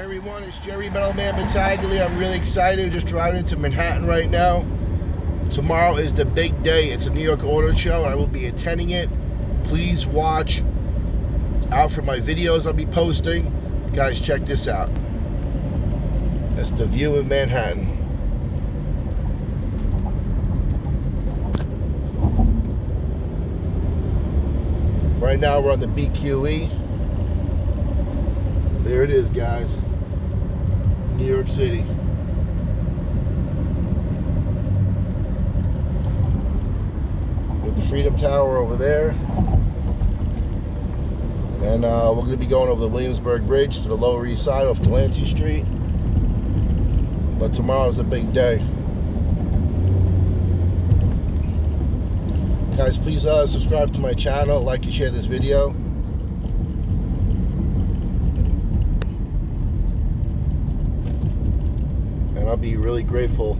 Hey everyone, it's Jerry Metalman Battaglia. I'm really excited. Just driving into Manhattan right now. Tomorrow is the big day. It's a New York Auto Show. I will be attending it. Please watch out for my videos I'll be posting. Guys, check this out. That's the view of Manhattan. Right now we're on the BQE. There it is, guys. New York City. With the Freedom Tower over there. And we're going to be going over the Williamsburg Bridge to the Lower East Side off Delancey Street. But tomorrow's a big day. Guys, please subscribe to my channel, like and share this video. And I'll be really grateful.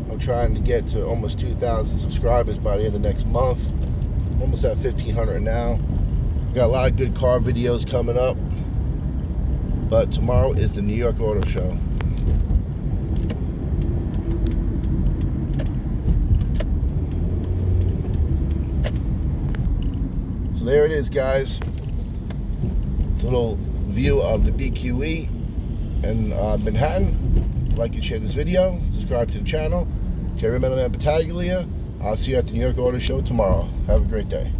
I'm trying to get to almost 2,000 subscribers by the end of next month. I'm almost at 1,500 now. Got a lot of good car videos coming up. But tomorrow is the New York Auto Show. So there it is, guys. It's a little view of the BQE in Manhattan. Like and share this video. Subscribe to the channel. Jerry Metalman Battaglia. I'll see you at the New York Auto Show tomorrow. Have a great day.